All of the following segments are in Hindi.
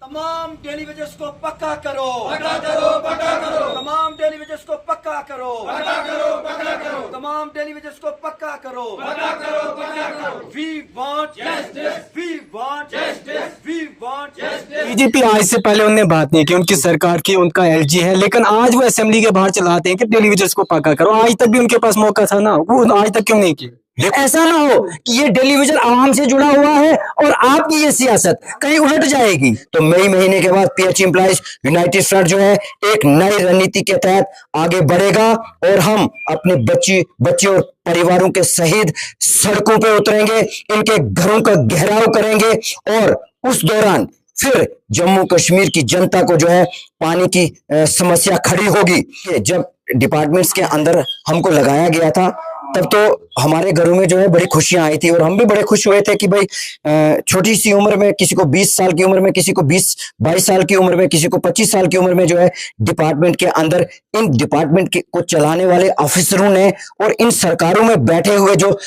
तमाम टेलीविजन को पक्का करो, पक्का करो, पक्का करो, तमाम टेलीविजन को पक्का करो, पक्का करो, पक्का करो, तमाम टेलीविजन को पक्का करो। पक्का करो, पक्का करो। We want Justice. We want Justice. We want Justice. BJP आज से पहले उनने बात नहीं की, उनकी सरकार की, उनका एलजी है, लेकिन आज वो असेंबली के बाहर चलाते हैं कि टेलीविजन को पक्का करो। आज तक भी उनके पास मौका था ना, वो आज तक क्यों नहीं किया? ऐसा ना हो कि ये टेलीविजन आवाम से जुड़ा हुआ है और आपकी ये सियासत कहीं उलट जाएगी। तो मई महीने के बाद पीएच एम्प्लॉइज यूनाइटेड फ्रंट जो है एक नई रणनीति के तहत आगे बढ़ेगा और हम अपने बच्चे और परिवारों के सहित सड़कों पे उतरेंगे, इनके घरों का घेराव करेंगे और उस दौरान फिर जम्मू कश्मीर की जनता को जो है पानी की समस्या खड़ी होगी। जब डिपार्टमेंट्स के अंदर हमको लगाया गया था तब तो हमारे घरों में जो है बड़ी खुशियां आई थी और हम भी बड़े खुश हुए थे कि भाई छोटी सी उम्र में, किसी को 20 साल की उम्र में, किसी को 20-22 साल की उम्र में, किसी को 25 साल की उम्र में जो है डिपार्टमेंट के अंदर इन डिपार्टमेंट को चलाने वाले ऑफिसरों ने और इन सरकारों में बैठे हुए जो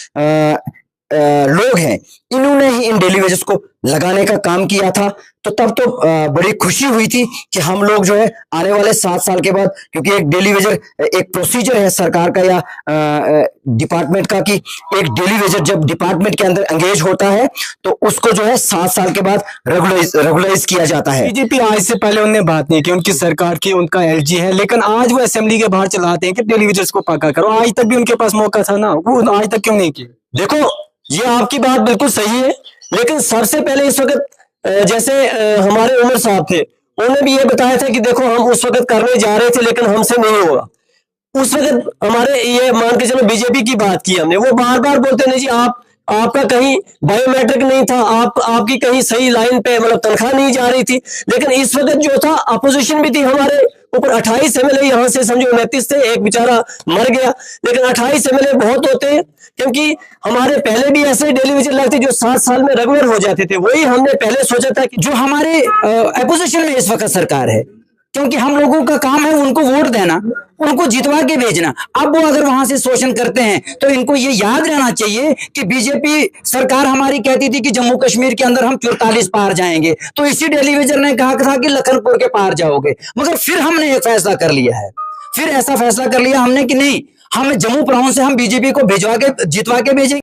लोग हैं, इन्होंने ही इन टेलीविजन को लगाने का काम किया था। तो तब तो बड़ी खुशी हुई थी कि हम लोग जो है आने वाले 7 साल के बाद, क्योंकि एक टेलीविजन एक प्रोसीजर है सरकार का या डिपार्टमेंट का कि एक टेलीविजन जब डिपार्टमेंट के अंदर एंगेज होता है तो उसको जो है 7 साल के बाद रेगुलराइज किया जाता है। बीजेपी आज से पहले उनने बात नहीं की, उनकी सरकार की, उनका एलजी है, लेकिन आज वो असेंबली के बाहर चलाते हैं कि टेलीविजन को पक्का करो। आज तक भी उनके पास मौका था ना, वो आज तक क्यों नहीं किया? देखो, ये आपकी बात बिल्कुल सही है, लेकिन सबसे पहले इस वक्त जैसे हमारे उमर साहब थे, उन्होंने भी ये बताया था कि देखो हम उस वक्त करने जा रहे थे लेकिन हमसे नहीं होगा। उस वक्त हमारे ये मान के चलो बीजेपी की बात की हमने, वो बार बार बोलते नहीं जी आपका कहीं बायोमेट्रिक नहीं था, आपकी कहीं सही लाइन पे मतलब तनख्वाह नहीं जा रही थी। लेकिन इस वक्त जो था अपोजिशन भी थी, हमारे ऊपर 28 एमएलए यहाँ से समझो 29 थे, एक बेचारा मर गया, लेकिन 28 एमएलए बहुत होते हैं, क्योंकि हमारे पहले भी ऐसे टेलीविजन लगते जो 7 साल में रेगुलर हो जाते थे। वही हमने पहले सोचा था कि जो हमारे अपोजिशन में इस वक्त सरकार है, क्योंकि हम लोगों का काम है उनको वोट देना, उनको जितवा के भेजना। अब वो अगर वहां से शोषण करते हैं तो इनको ये याद रहना चाहिए कि बीजेपी सरकार हमारी कहती थी कि जम्मू कश्मीर के अंदर हम 44 पार जाएंगे, तो इसी टेलीविजन ने कहा था कि लखनपुर के पार जाओगे। मगर फिर हमने एक फैसला कर लिया है, फिर ऐसा फैसला कर लिया हमने कि नहीं, हमें जम्मू प्रांत से हम बीजेपी को भिजवा के जितवा के भेजेंगे।